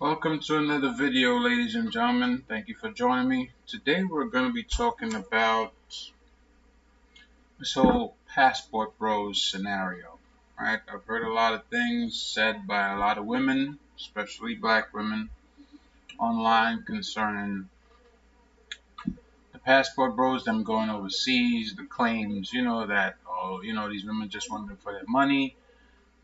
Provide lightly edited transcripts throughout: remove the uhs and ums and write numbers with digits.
Welcome to another video, ladies and gentlemen. Thank you for joining me. Today we're going to be talking about this whole passport bros scenario, right? I've heard a lot of things said by a lot of women, especially black women, online concerning the passport bros, them going overseas, the claims, that, these women just want them for their money.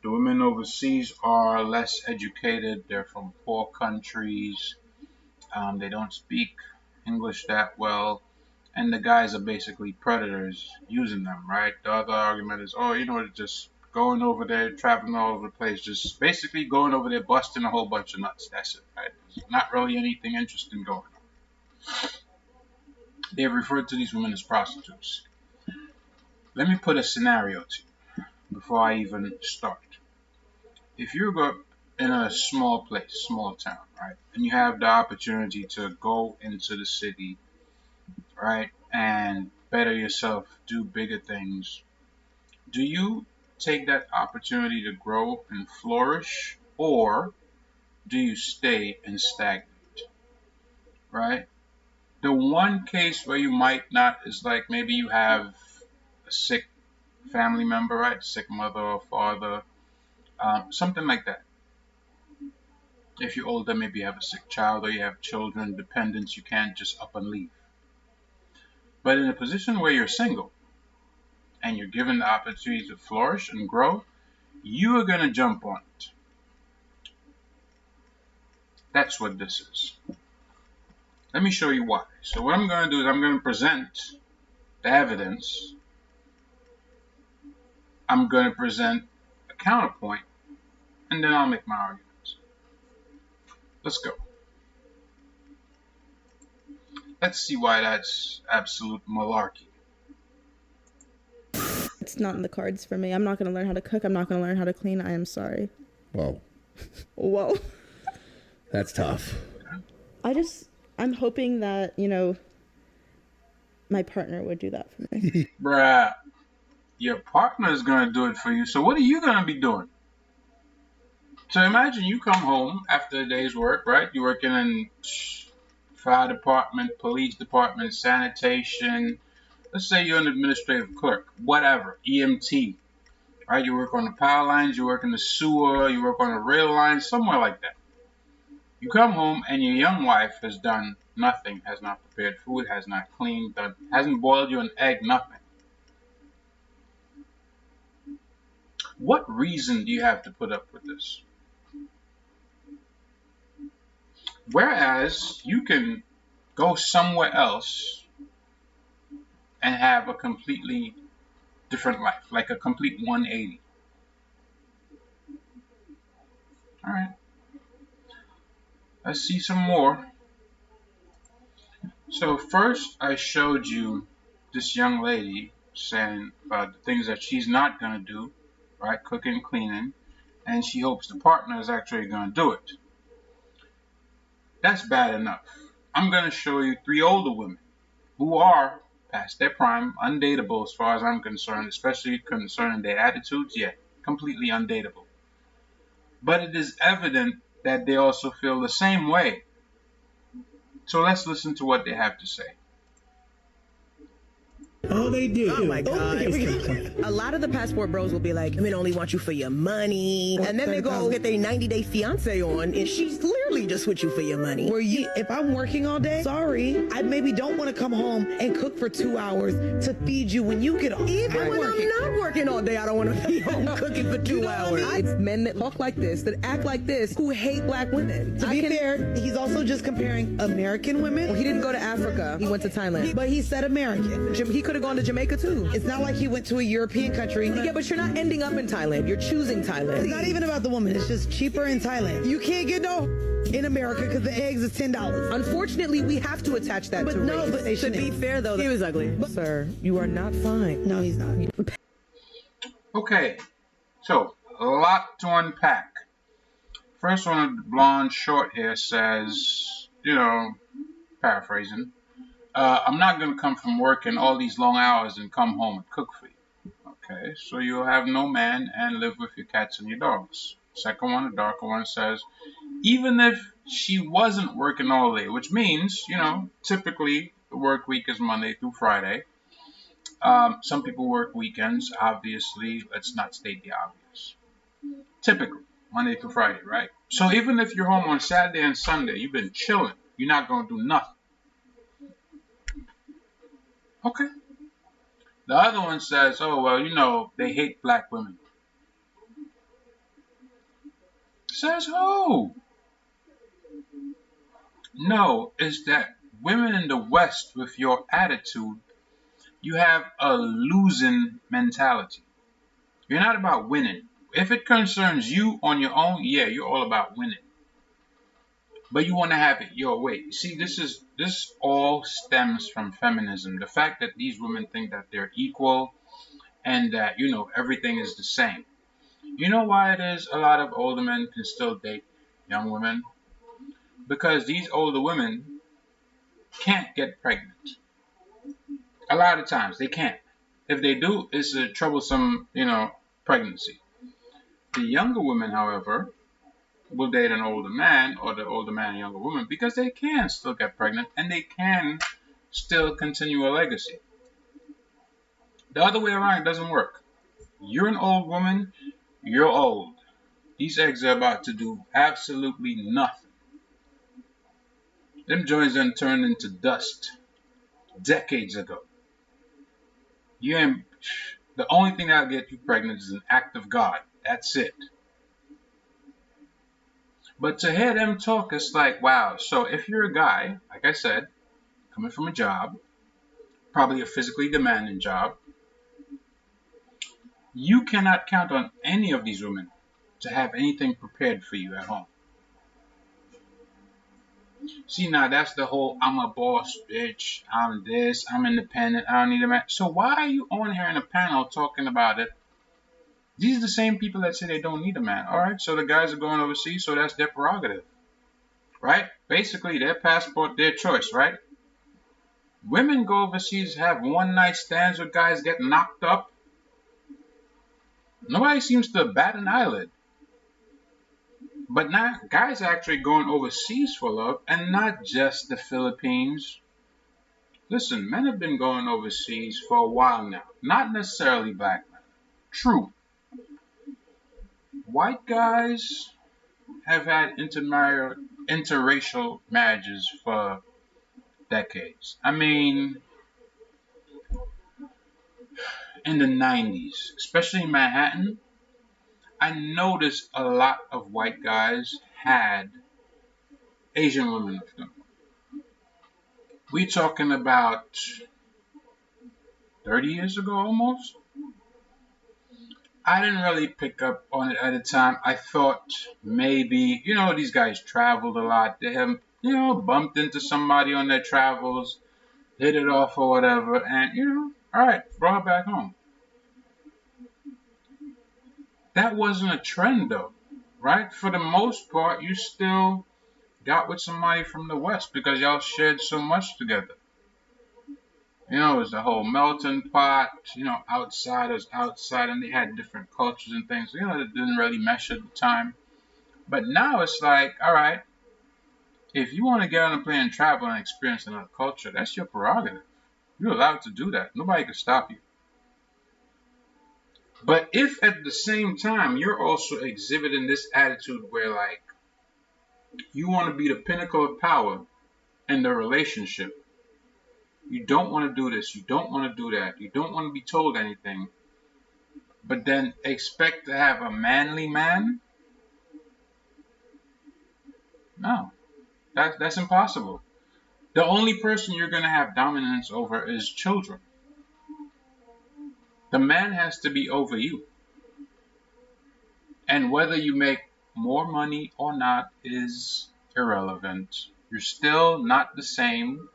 The women overseas are less educated, they're from poor countries. They don't speak English that well, and the guys are basically predators using them, right? The other argument is, just going over there, traveling all over the place, just basically going over there, busting a whole bunch of nuts. That's it, right? There's not really anything interesting going on. They have referred to these women as prostitutes. Let me put a scenario to you before I even start. If you go in a small place, small town, right, and you have the opportunity to go into the city, right, and better yourself, do bigger things, do you take that opportunity to grow and flourish, or do you stay and stagnate, right? The one case where you might not is like maybe you have a sick family member, right? Sick mother or father, something like that. If you're older, maybe you have a sick child or you have children, dependents, you can't just up and leave. But in a position where you're single and you're given the opportunity to flourish and grow, you are going to jump on it. That's what this is. Let me show you why. So what I'm going to do is I'm going to present the evidence. I'm going to present a counterpoint, and then I'll make my arguments. Let's go. Let's see why that's absolute malarkey. It's not in the cards for me. I'm not going to learn how to cook. I'm not going to learn how to clean. I am sorry. Whoa. Whoa. That's tough. I'm hoping that, my partner would do that for me. Bruh, your partner is going to do it for you. So what are you going to be doing? So imagine you come home after a day's work, right? You're working in fire department, police department, sanitation. Let's say you're an administrative clerk, whatever, EMT, right? You work on the power lines, you work in the sewer, you work on the rail lines, somewhere like that. You come home and your young wife has done nothing, has not prepared food, has not cleaned, hasn't boiled you an egg, nothing. What reason do you have to put up with this? Whereas you can go somewhere else and have a completely different life, like a complete 180. All right. Let's see some more. So first I showed you this young lady saying about the things that she's not going to do, right? Cooking, cleaning, and she hopes the partner is actually going to do it. That's bad enough. I'm going to show you 3 older women who are past their prime, undateable as far as I'm concerned, especially concerning their attitudes, yeah, completely undateable. But it is evident that they also feel the same way. So let's listen to what they have to say. Oh, they do. Oh my God. A lot of the passport bros will be like, women only want you for your money. And then they go get their 90-day fiance on, and she's clearly just with you for your money. Where you, if I'm working all day, sorry, I maybe don't want to come home and cook for 2 hours to feed you when you get home. Even when I'm not working all day, I don't want to be home cooking for 2 hours. It's men that talk like this, that act like this, who hate black women. To be fair, he's also just comparing American women. Well, he didn't go to Africa. He went to Thailand. But he said American. He could have gone to Jamaica too. It's not like he went to a European country. Yeah, but you're not ending up in Thailand. You're choosing Thailand. It's not even about the woman. It's just cheaper in Thailand. You can't get no in America because the eggs is $10. Unfortunately, we have to attach that to race. But to be fair, though, he was ugly. Sir, you are not fine. No, he's not. Okay, so a lot to unpack. First one, the blonde short hair says, paraphrasing, I'm not going to come from work in all these long hours and come home and cook for you. Okay, so you'll have no man and live with your cats and your dogs. Second one, the darker one, says, even if she wasn't working all day, which means, typically the work week is Monday through Friday. Some people work weekends, obviously. Let's not state the obvious. Typically, Monday through Friday, right? So even if you're home on Saturday and Sunday, you've been chilling. You're not going to do nothing. Okay. The other one says, oh, well, they hate black women. Says who? No, it's that women in the West, with your attitude, you have a losing mentality. You're not about winning. If it concerns you on your own, yeah, you're all about winning. But you want to have it your way. See, this all stems from feminism. The fact that these women think that they're equal and that, everything is the same. You know why it is a lot of older men can still date young women? Because these older women can't get pregnant. A lot of times they can't. If they do, it's a troublesome, pregnancy. The younger women, however, will date an older man, or the older man and younger woman, because they can still get pregnant and they can still continue a legacy. The other way around, it doesn't work. You're an old woman, you're old. These eggs are about to do absolutely nothing. Them joints then turned into dust decades ago. The only thing that'll get you pregnant is an act of God. That's it. But to hear them talk, it's like, wow. So if you're a guy, like I said, coming from a job, probably a physically demanding job, you cannot count on any of these women to have anything prepared for you at home. See, now that's the whole I'm a boss bitch, I'm this, I'm independent, I don't need a man. So why are you on here in a panel talking about it? These are the same people that say they don't need a man. Alright, so the guys are going overseas, so that's their prerogative. Right? Basically, their passport, their choice, right? Women go overseas, have one night stands with guys, get knocked up. Nobody seems to bat an eyelid. But now, guys are actually going overseas for love, and not just the Philippines. Listen, men have been going overseas for a while now. Not necessarily black men. True. White guys have had interracial marriages for decades. I mean, in the 90s, especially in Manhattan, I noticed a lot of white guys had Asian women with them. We talking about 30 years ago almost? I didn't really pick up on it at the time. I thought maybe, these guys traveled a lot. They have, bumped into somebody on their travels, hit it off or whatever, and, alright, brought her back home. That wasn't a trend though, right? For the most part, you still got with somebody from the West because y'all shared so much together. It was the whole melting pot, outsiders outside, and they had different cultures and things, that didn't really mesh at the time. But now it's like, alright, if you want to get on a plane and travel and experience another culture, that's your prerogative. You're allowed to do that. Nobody can stop you. But if at the same time you're also exhibiting this attitude where like you want to be the pinnacle of power in the relationship, you don't want to do this, you don't want to do that, you don't want to be told anything, but then expect to have a manly man? No, that's impossible. The only person you're going to have dominance over is children. The man has to be over you. And whether you make more money or not is irrelevant. You're still not the same.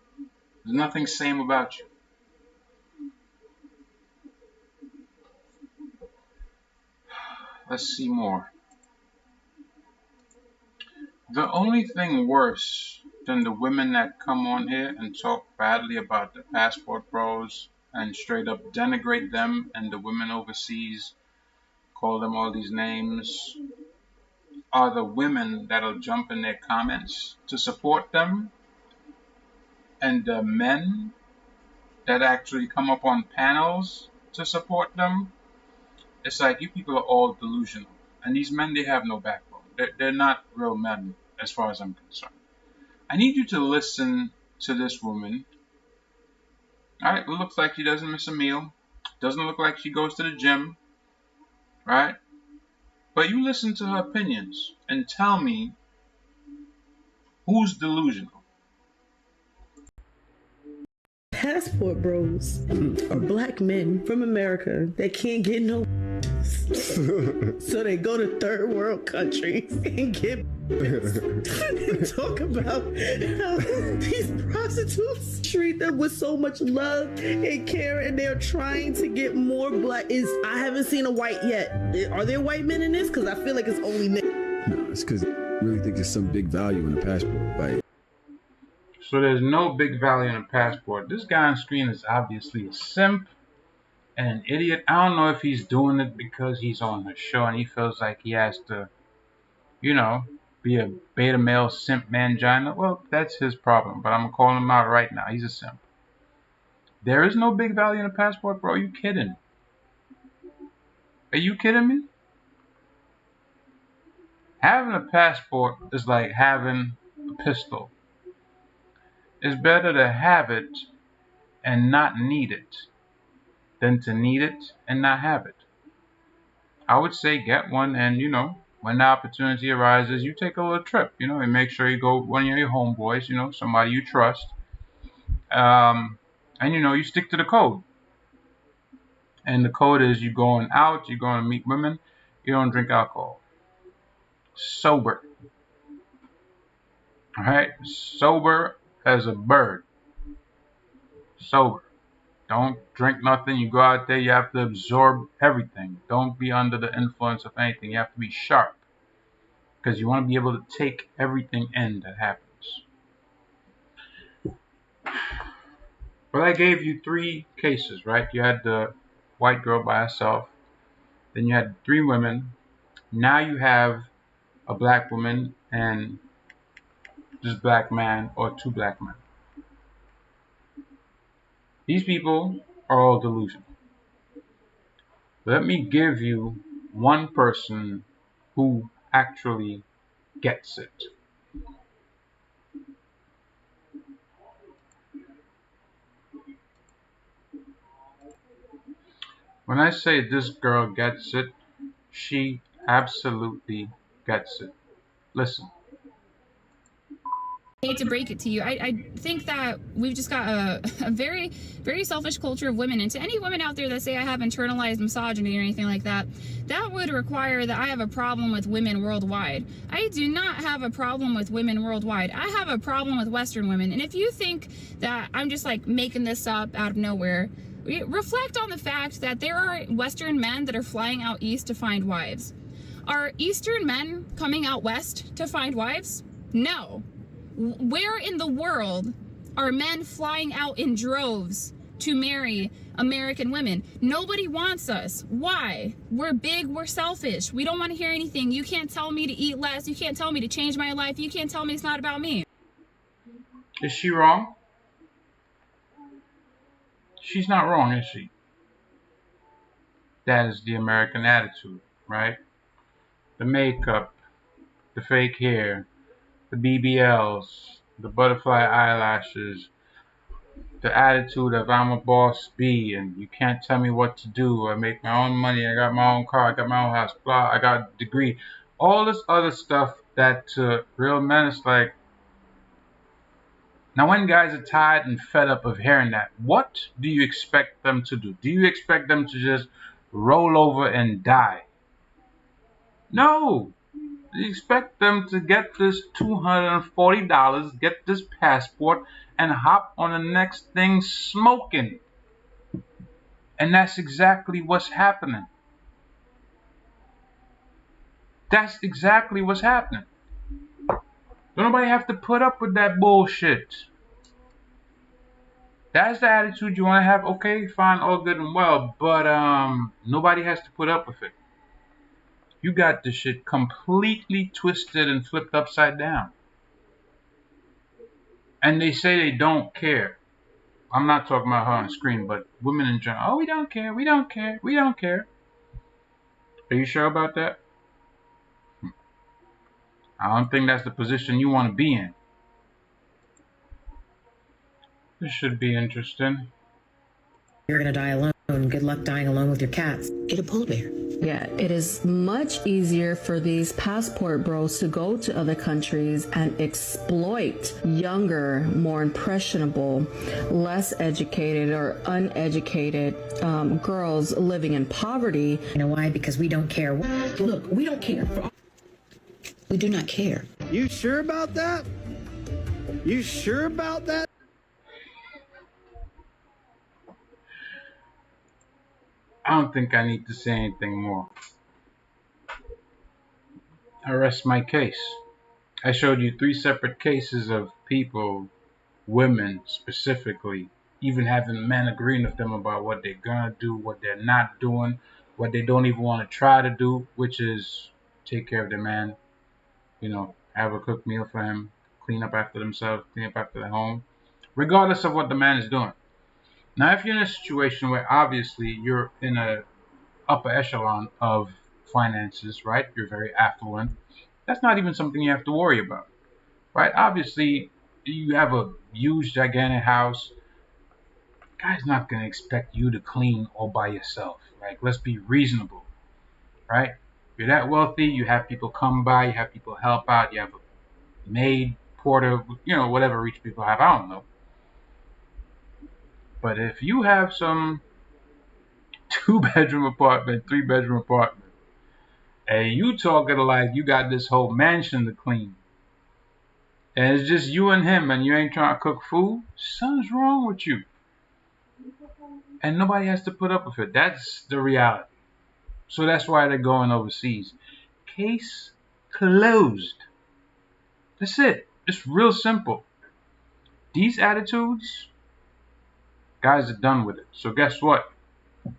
There's nothing same about you. Let's see more. The only thing worse than the women that come on here and talk badly about the passport bros and straight up denigrate them and the women overseas, call them all these names, are the women that'll jump in their comments to support them, and the men that actually come up on panels to support them. It's like you people are all delusional. And these men, they have no backbone. They're not real men as far as I'm concerned. I need you to listen to this woman. Alright, it looks like she doesn't miss a meal. Doesn't look like she goes to the gym. Right? But you listen to her opinions and tell me who's delusional. Passport bros are black men from America that can't get no so they go to third world countries and get and talk about how these prostitutes treat them with so much love and care, and they're trying to get more black. I haven't seen a white yet. Are there white men in this? Because I feel like it's only men. No, it's because I really think there's some big value in the passport. Like, So there's no big value in a passport. This guy on screen is obviously a simp and an idiot. I don't know if he's doing it because he's on the show and he feels like he has to, be a beta male simp mangina. Well, that's his problem, but I'm calling him out right now. He's a simp. There is no big value in a passport, bro. Are you kidding? Are you kidding me? Having a passport is like having a pistol. It's better to have it and not need it than to need it and not have it. I would say get one, and when the opportunity arises, you take a little trip, and make sure you go with one of your homeboys, somebody you trust. And you stick to the code. And the code is you going out, you're going to meet women, you don't drink alcohol. Sober. Alright? Sober as a bird. Sober. Don't drink nothing. You go out there, you have to absorb everything. Don't be under the influence of anything. You have to be sharp. Because you want to be able to take everything in that happens. Well, I gave you 3 cases, right? You had the white girl by herself. Then you had 3 women. Now you have a black woman and this black man or 2 black men. These people are all delusional. Let me give you one person who actually gets it. When I say this girl gets it, she absolutely gets it. Listen. I hate to break it to you. I think that we've just got a very, very selfish culture of women. And to any women out there that say I have internalized misogyny or anything like that, that would require that I have a problem with women worldwide. I do not have a problem with women worldwide. I have a problem with Western women. And if you think that I'm just like making this up out of nowhere, reflect on the fact that there are Western men that are flying out east to find wives. Are Eastern men coming out west to find wives? No. Where in the world are men flying out in droves to marry American women? Nobody wants us. Why? We're big, we're selfish. We don't want to hear anything. You can't tell me to eat less. You can't tell me to change my life. You can't tell me it's not about me. Is she wrong? She's not wrong, is she? That is the American attitude, right? The makeup, the fake hair, the BBLs, the butterfly eyelashes, the attitude of I'm a boss bee and you can't tell me what to do. I make my own money, I got my own car, I got my own house, blah, I got a degree. All this other stuff that to real men is like, now when guys are tired and fed up of hearing that, what do you expect them to do? Do you expect them to just roll over and die? No! You expect them to get this $240, get this passport, and hop on the next thing smoking. And that's exactly what's happening. That's exactly what's happening. Don't nobody have to put up with that bullshit. That's the attitude you want to have. Okay, fine, all good and well, but nobody has to put up with it. You got this shit completely twisted and flipped upside down. And they say they don't care. I'm not talking about her on the screen, but women in general. Oh, we don't care, we don't care, we don't care. Are you sure about that? I don't think that's the position you want to be in. This should be interesting. You're gonna die alone. Good luck dying alone with your cats. Get a polar bear. Yeah, it is much easier for these passport bros to go to other countries and exploit younger, more impressionable, less educated or uneducated girls living in poverty. You know why? Because we don't care. Look, we don't care. We do not care. You sure about that? You sure about that? I don't think I need to say anything more. I rest my case. I showed you 3 separate cases of people, women specifically, even having men agreeing with them about what they're gonna do, what they're not doing, what they don't even want to try to do, which is take care of their man, you know, have a cooked meal for him, clean up after themselves, clean up after their home, regardless of what the man is doing. Now, if you're in a situation where obviously you're in a upper echelon of finances, right? You're very affluent. That's not even something you have to worry about, right? Obviously, you have a huge, gigantic house. Guy's not going to expect you to clean all by yourself. Like, let's be reasonable, right? You're that wealthy, you have people come by, you have people help out, you have a maid, porter, you know, whatever rich people have, I don't know. But if you have some 2-bedroom apartment, 3-bedroom apartment, and you talking like you got this whole mansion to clean, and it's just you and him, and you ain't trying to cook food, something's wrong with you. And nobody has to put up with it. That's the reality. So that's why they're going overseas. Case closed. That's it. It's real simple. These attitudes, guys are done with it. So guess what? I'm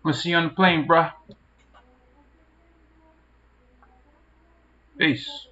gonna see you on the plane, bruh. Peace.